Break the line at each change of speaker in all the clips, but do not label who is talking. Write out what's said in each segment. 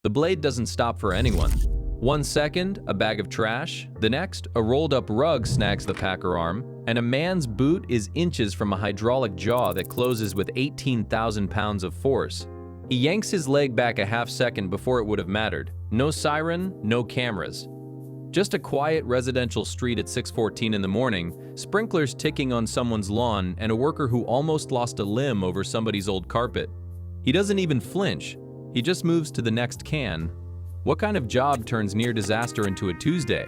The blade doesn't stop for anyone. 1 second, a bag of trash. The next, a rolled-up rug snags the packer arm, and a man's boot is inches from a hydraulic jaw that closes with 18,000 pounds of force. He yanks his leg back a half second before it would have mattered. No siren, no cameras. Just a quiet residential street at 6:14 in the morning, sprinklers ticking on someone's lawn, and a worker who almost lost a limb over somebody's old carpet. He doesn't even flinch. He just moves to the next can. What kind of job turns near disaster into a Tuesday?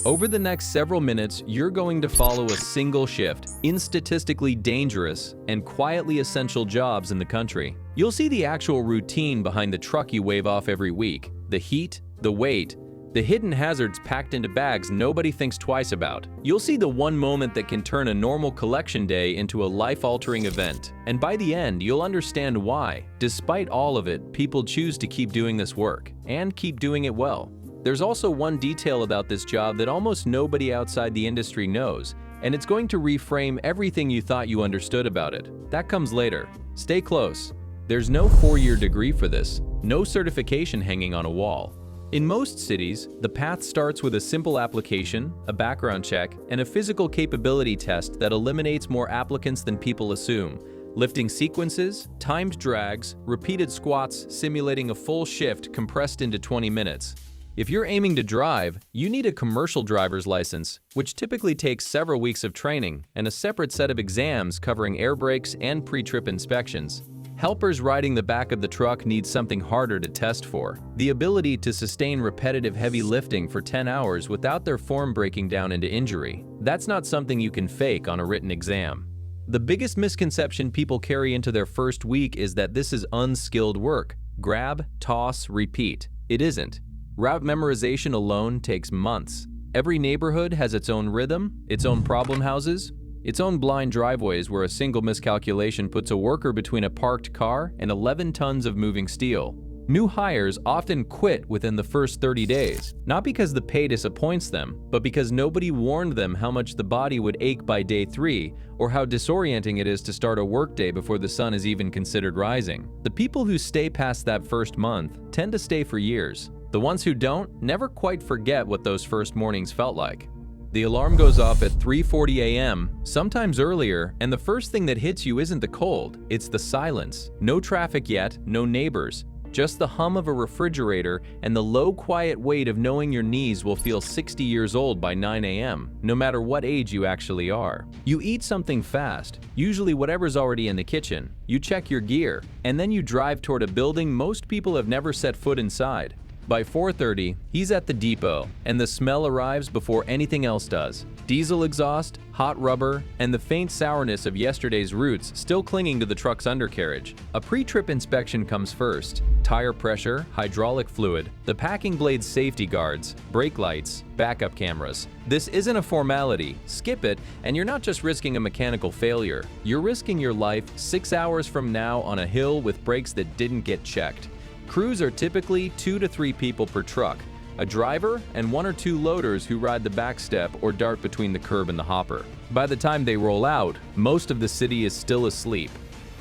Over the next several minutes, you're going to follow a single shift in statistically dangerous and quietly essential jobs in the country. You'll see the actual routine behind the truck you wave off every week, the heat, the weight, the hidden hazards packed into bags nobody thinks twice about. You'll see the one moment that can turn a normal collection day into a life-altering event. And by the end, you'll understand why, despite all of it, people choose to keep doing this work and keep doing it well. There's also one detail about this job that almost nobody outside the industry knows, and it's going to reframe everything you thought you understood about it. That comes later. Stay close. There's no 4-year degree for this, no certification hanging on a wall. In most cities, the path starts with a simple application, a background check, and a physical capability test that eliminates more applicants than people assume. Lifting sequences, timed drags, repeated squats simulating a full shift compressed into 20 minutes. If you're aiming to drive, you need a commercial driver's license, which typically takes several weeks of training and a separate set of exams covering air brakes and pre-trip inspections. Helpers riding the back of the truck need something harder to test for: the ability to sustain repetitive heavy lifting for 10 hours without their form breaking down into injury. That's not something you can fake on a written exam. The biggest misconception people carry into their first week is that this is unskilled work. Grab, toss, repeat. It isn't. Route memorization alone takes months. Every neighborhood has its own rhythm, its own problem houses, its own blind driveways where a single miscalculation puts a worker between a parked car and 11 tons of moving steel. New hires often quit within the first 30 days, not because the pay disappoints them, but because nobody warned them how much the body would ache by day 3 or how disorienting it is to start a workday before the sun is even considered rising. The people who stay past that first month tend to stay for years. The ones who don't never quite forget what those first mornings felt like. The alarm goes off at 3:40 a.m., sometimes earlier, and the first thing that hits you isn't the cold, it's the silence. No traffic yet, no neighbors, just the hum of a refrigerator and the low, quiet weight of knowing your knees will feel 60 years old by 9 a.m., no matter what age you actually are. You eat something fast, usually whatever's already in the kitchen. You check your gear, and then you drive toward a building most people have never set foot inside. By 4:30, he's at the depot, and the smell arrives before anything else does. Diesel exhaust, hot rubber, and the faint sourness of yesterday's roots still clinging to the truck's undercarriage. A pre-trip inspection comes first. Tire pressure, hydraulic fluid, the packing blade's safety guards, brake lights, backup cameras. This isn't a formality. Skip it, and you're not just risking a mechanical failure. You're risking your life 6 hours from now on a hill with brakes that didn't get checked. Crews are typically 2 to 3 people per truck, a driver and 1 or 2 loaders who ride the back step or dart between the curb and the hopper. By the time they roll out, most of the city is still asleep.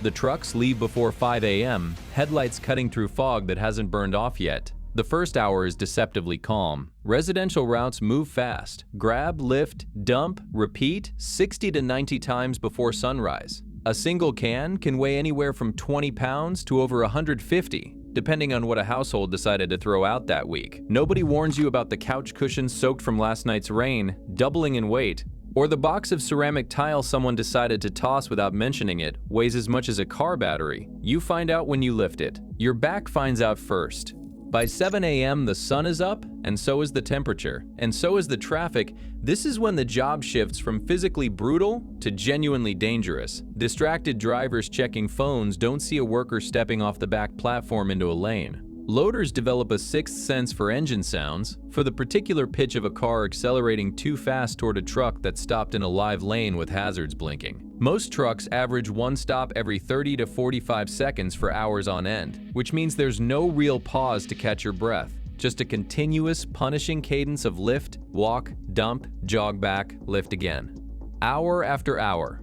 The trucks leave before 5 a.m., headlights cutting through fog that hasn't burned off yet. The first hour is deceptively calm. Residential routes move fast. Grab, lift, dump, repeat 60 to 90 times before sunrise. A single can weigh anywhere from 20 pounds to over 150. Depending on what a household decided to throw out that week. Nobody warns you about the couch cushions soaked from last night's rain, doubling in weight, or the box of ceramic tile someone decided to toss without mentioning it weighs as much as a car battery. You find out when you lift it. Your back finds out first. By 7 a.m., the sun is up, and so is the temperature, and so is the traffic. This is when the job shifts from physically brutal to genuinely dangerous. Distracted drivers checking phones don't see a worker stepping off the back platform into a lane. Loaders develop a sixth sense for engine sounds, for the particular pitch of a car accelerating too fast toward a truck that stopped in a live lane with hazards blinking. Most trucks average one stop every 30 to 45 seconds for hours on end, which means there's no real pause to catch your breath, just a continuous, punishing cadence of lift, walk, dump, jog back, lift again. Hour after hour.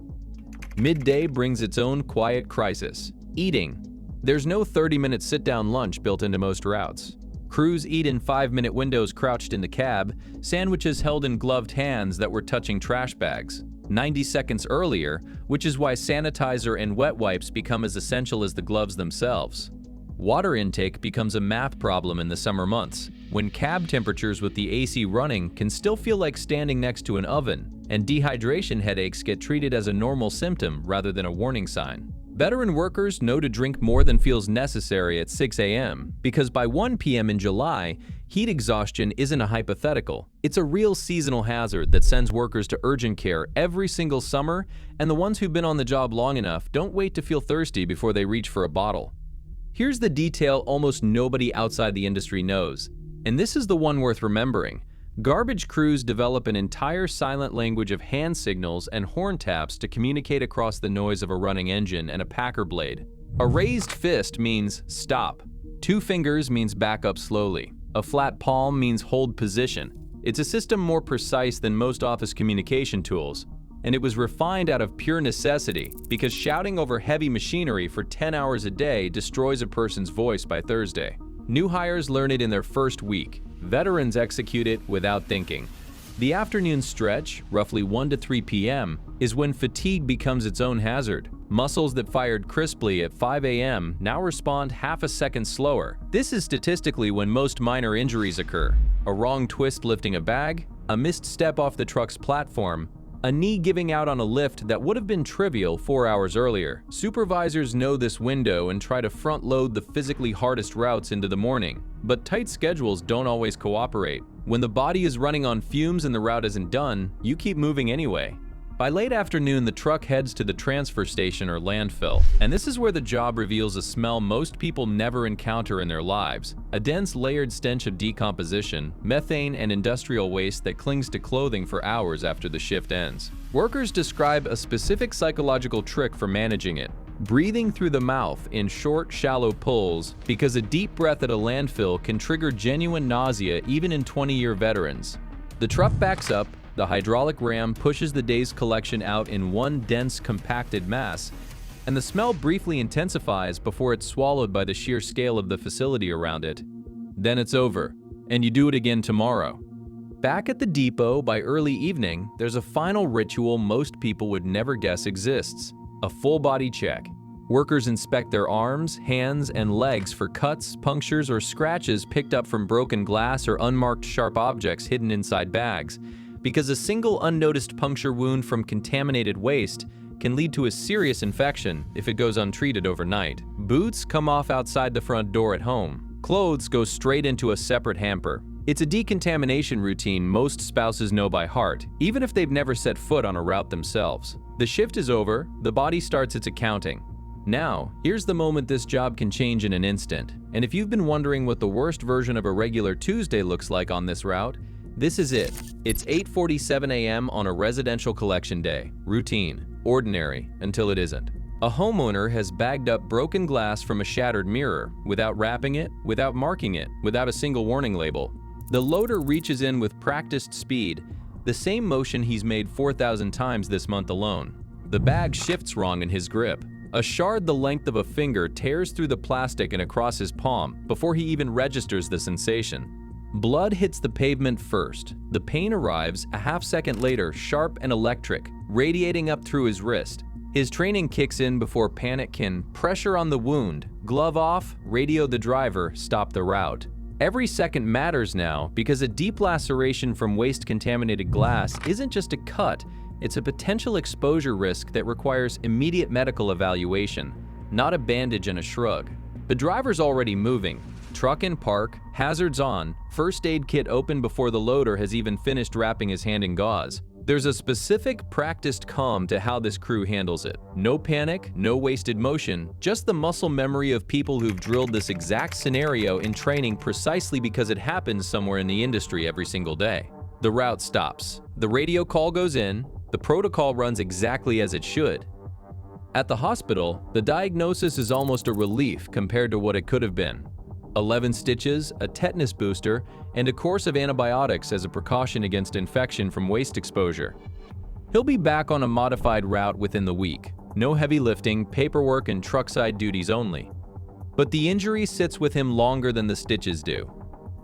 Midday brings its own quiet crisis: eating. There's no 30-minute sit-down lunch built into most routes. Crews eat in 5-minute windows crouched in the cab, sandwiches held in gloved hands that were touching trash bags. 90 seconds earlier, which is why sanitizer and wet wipes become as essential as the gloves themselves. Water intake becomes a math problem in the summer months, when cab temperatures with the AC running can still feel like standing next to an oven, and dehydration headaches get treated as a normal symptom rather than a warning sign. Veteran workers know to drink more than feels necessary at 6 a.m. because by 1 p.m. in July, heat exhaustion isn't a hypothetical. It's a real seasonal hazard that sends workers to urgent care every single summer, and the ones who've been on the job long enough don't wait to feel thirsty before they reach for a bottle. Here's the detail almost nobody outside the industry knows, and this is the one worth remembering. Garbage crews develop an entire silent language of hand signals and horn taps to communicate across the noise of a running engine and a packer blade. A raised fist means stop. 2 fingers means back up slowly. A flat palm means hold position. It's a system more precise than most office communication tools, and it was refined out of pure necessity because shouting over heavy machinery for 10 hours a day destroys a person's voice by Thursday. New hires learn it in their first week. Veterans execute it without thinking. The afternoon stretch, roughly 1 to 3 p.m., is when fatigue becomes its own hazard. Muscles that fired crisply at 5 a.m. now respond half a second slower. This is statistically when most minor injuries occur. A wrong twist lifting a bag, a missed step off the truck's platform, a knee giving out on a lift that would have been trivial 4 hours earlier. Supervisors know this window and try to front-load the physically hardest routes into the morning. But tight schedules don't always cooperate. When the body is running on fumes and the route isn't done, you keep moving anyway. By late afternoon, the truck heads to the transfer station or landfill, and this is where the job reveals a smell most people never encounter in their lives: a dense layered stench of decomposition, methane, and industrial waste that clings to clothing for hours after the shift ends. Workers describe a specific psychological trick for managing it: breathing through the mouth in short, shallow pulls, because a deep breath at a landfill can trigger genuine nausea even in 20-year veterans. The truck backs up, the hydraulic ram pushes the day's collection out in one dense, compacted mass, and the smell briefly intensifies before it's swallowed by the sheer scale of the facility around it. Then it's over, and you do it again tomorrow. Back at the depot by early evening, there's a final ritual most people would never guess exists: a full-body check. Workers inspect their arms, hands, and legs for cuts, punctures, or scratches picked up from broken glass or unmarked sharp objects hidden inside bags, because a single unnoticed puncture wound from contaminated waste can lead to a serious infection if it goes untreated overnight. Boots come off outside the front door at home. Clothes go straight into a separate hamper. It's a decontamination routine most spouses know by heart, even if they've never set foot on a route themselves. The shift is over, the body starts its accounting. Now, here's the moment this job can change in an instant. And if you've been wondering what the worst version of a regular Tuesday looks like on this route, this is it. It's 8:47 a.m. on a residential collection day. Routine, ordinary, until it isn't. A homeowner has bagged up broken glass from a shattered mirror, without wrapping it, without marking it, without a single warning label. The loader reaches in with practiced speed, the same motion he's made 4,000 times this month alone. The bag shifts wrong in his grip. A shard the length of a finger tears through the plastic and across his palm before he even registers the sensation. Blood hits the pavement first. The pain arrives a half-second later, sharp and electric, radiating up through his wrist. His training kicks in before panic can pressure on the wound, glove off, radio the driver, stop the route. Every second matters now because a deep laceration from waste-contaminated glass isn't just a cut, it's a potential exposure risk that requires immediate medical evaluation, not a bandage and a shrug. The driver's already moving. Truck in park, hazards on, first aid kit open before the loader has even finished wrapping his hand in gauze. There's a specific, practiced calm to how this crew handles it. No panic, no wasted motion, just the muscle memory of people who've drilled this exact scenario in training precisely because it happens somewhere in the industry every single day. The route stops. The radio call goes in. The protocol runs exactly as it should. At the hospital, the diagnosis is almost a relief compared to what it could have been. 11 stitches, a tetanus booster, and a course of antibiotics as a precaution against infection from waste exposure. He'll be back on a modified route within the week. No heavy lifting, paperwork, and truckside duties only. But the injury sits with him longer than the stitches do.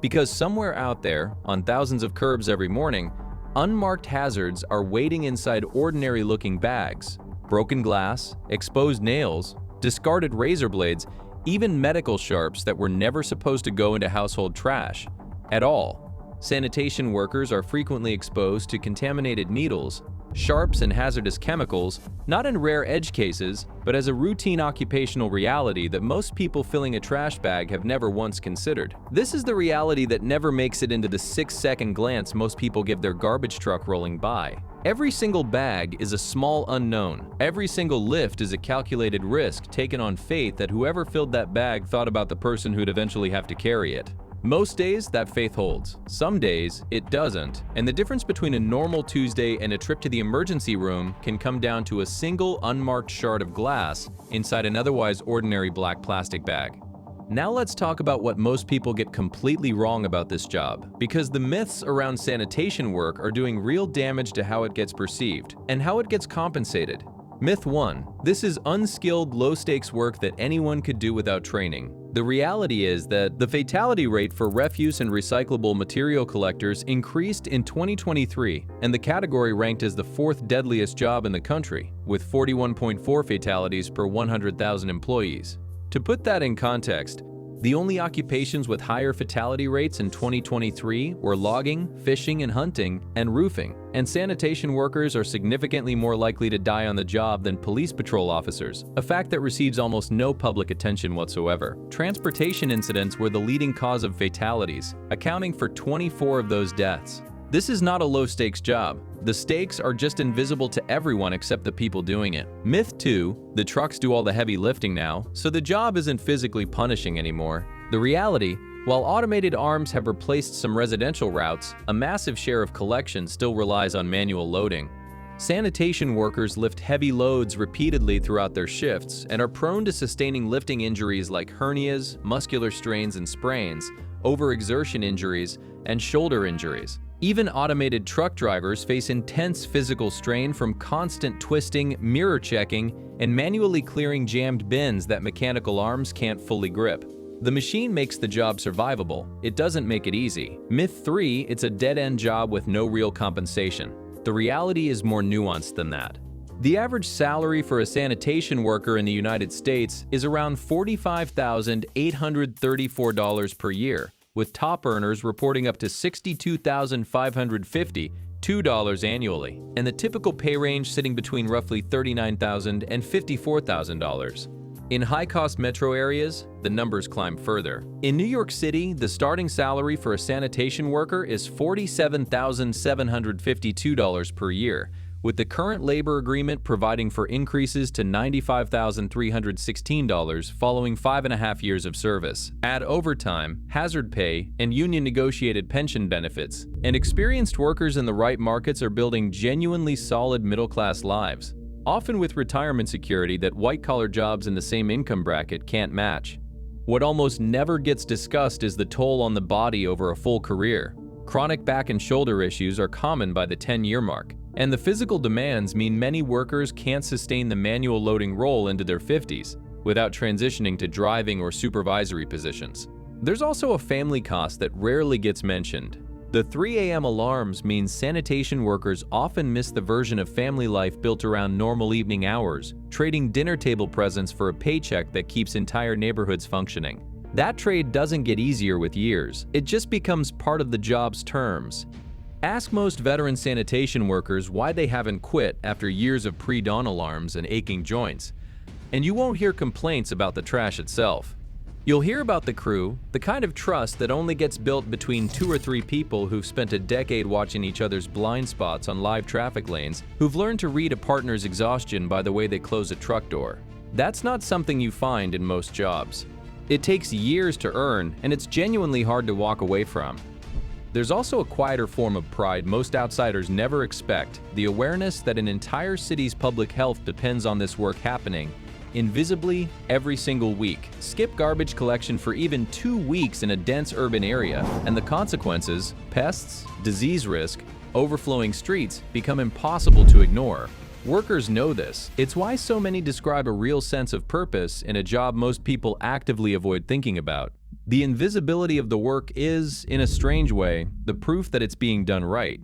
Because somewhere out there, on thousands of curbs every morning, unmarked hazards are waiting inside ordinary-looking bags. Broken glass, exposed nails, discarded razor blades, even medical sharps that were never supposed to go into household trash at all. Sanitation workers are frequently exposed to contaminated needles, sharps, and hazardous chemicals, not in rare edge cases, but as a routine occupational reality that most people filling a trash bag have never once considered. This is the reality that never makes it into the 6-second glance most people give their garbage truck rolling by. Every single bag is a small unknown. Every single lift is a calculated risk taken on faith that whoever filled that bag thought about the person who'd eventually have to carry it. Most days, that faith holds. Some days, it doesn't. And the difference between a normal Tuesday and a trip to the emergency room can come down to a single unmarked shard of glass inside an otherwise ordinary black plastic bag. Now let's talk about what most people get completely wrong about this job, because the myths around sanitation work are doing real damage to how it gets perceived and how it gets compensated. Myth 1. This is unskilled, low-stakes work that anyone could do without training. The reality is that the fatality rate for refuse and recyclable material collectors increased in 2023, and the category ranked as the 4th deadliest job in the country, with 41.4 fatalities per 100,000 employees. To put that in context, the only occupations with higher fatality rates in 2023 were logging, fishing and hunting, and roofing. And sanitation workers are significantly more likely to die on the job than police patrol officers, a fact that receives almost no public attention whatsoever. Transportation incidents were the leading cause of fatalities, accounting for 24 of those deaths. This is not a low-stakes job. The stakes are just invisible to everyone except the people doing it. Myth 2, the trucks do all the heavy lifting now, so the job isn't physically punishing anymore. The reality, while automated arms have replaced some residential routes, a massive share of collection still relies on manual loading. Sanitation workers lift heavy loads repeatedly throughout their shifts and are prone to sustaining lifting injuries like hernias, muscular strains and sprains, overexertion injuries, and shoulder injuries. Even automated truck drivers face intense physical strain from constant twisting, mirror checking, and manually clearing jammed bins that mechanical arms can't fully grip. The machine makes the job survivable. It doesn't make it easy. Myth 3, it's a dead-end job with no real compensation. The reality is more nuanced than that. The average salary for a sanitation worker in the United States is around $45,834 per year, with top earners reporting up to $62,552 annually, and the typical pay range sitting between roughly $39,000 and $54,000. In high-cost metro areas, the numbers climb further. In New York City, the starting salary for a sanitation worker is $47,752 per year, with the current labor agreement providing for increases to $95,316 following 5.5 years of service. Add overtime, hazard pay, and union-negotiated pension benefits, and experienced workers in the right markets are building genuinely solid middle-class lives, often with retirement security that white-collar jobs in the same income bracket can't match. What almost never gets discussed is the toll on the body over a full career. Chronic back and shoulder issues are common by the 10-year mark, and the physical demands mean many workers can't sustain the manual loading role into their 50s without transitioning to driving or supervisory positions. There's also a family cost that rarely gets mentioned. The 3 a.m. alarms mean sanitation workers often miss the version of family life built around normal evening hours, trading dinner table presents for a paycheck that keeps entire neighborhoods functioning. That trade doesn't get easier with years, it just becomes part of the job's terms. Ask most veteran sanitation workers why they haven't quit after years of pre-dawn alarms and aching joints, and you won't hear complaints about the trash itself. You'll hear about the crew, the kind of trust that only gets built between 2 or 3 people who've spent a decade watching each other's blind spots on live traffic lanes, who've learned to read a partner's exhaustion by the way they close a truck door. That's not something you find in most jobs. It takes years to earn, and it's genuinely hard to walk away from. There's also a quieter form of pride most outsiders never expect, the awareness that an entire city's public health depends on this work happening, invisibly, every single week. Skip garbage collection for even 2 weeks in a dense urban area, and the consequences, pests, disease risk, overflowing streets, become impossible to ignore. Workers know this. It's why so many describe a real sense of purpose in a job most people actively avoid thinking about. The invisibility of the work is, in a strange way, the proof that it's being done right.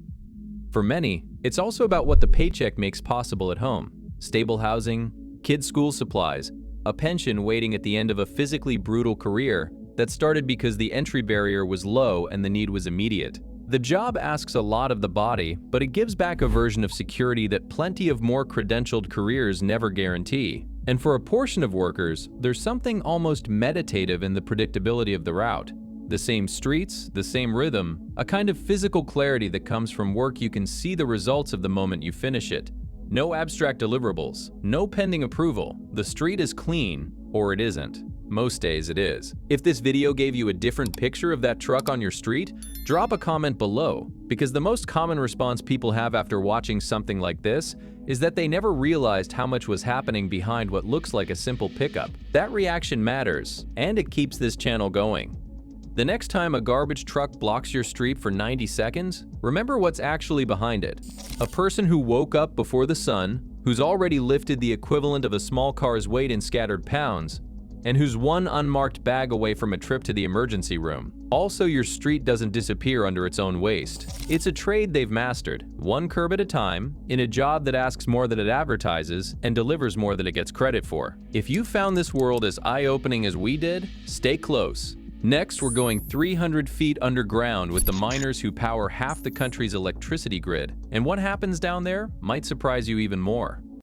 For many, it's also about what the paycheck makes possible at home: stable housing, kids' school supplies, a pension waiting at the end of a physically brutal career that started because the entry barrier was low and the need was immediate. The job asks a lot of the body, but it gives back a version of security that plenty of more credentialed careers never guarantee. And for a portion of workers, there's something almost meditative in the predictability of the route. The same streets, the same rhythm, a kind of physical clarity that comes from work you can see the results of the moment you finish it. No abstract deliverables, no pending approval. The street is clean, or it isn't. Most days it is. If this video gave you a different picture of that truck on your street, drop a comment below, because the most common response people have after watching something like this is that they never realized how much was happening behind what looks like a simple pickup. That reaction matters, and it keeps this channel going. The next time a garbage truck blocks your street for 90 seconds, remember what's actually behind it. A person who woke up before the sun, who's already lifted the equivalent of a small car's weight in scattered pounds, and who's one unmarked bag away from a trip to the emergency room. Also, your street doesn't disappear under its own waste. It's a trade they've mastered, one curb at a time, in a job that asks more than it advertises and delivers more than it gets credit for. If you found this world as eye-opening as we did, stay close. Next, we're going 300 feet underground with the miners who power half the country's electricity grid. And what happens down there might surprise you even more.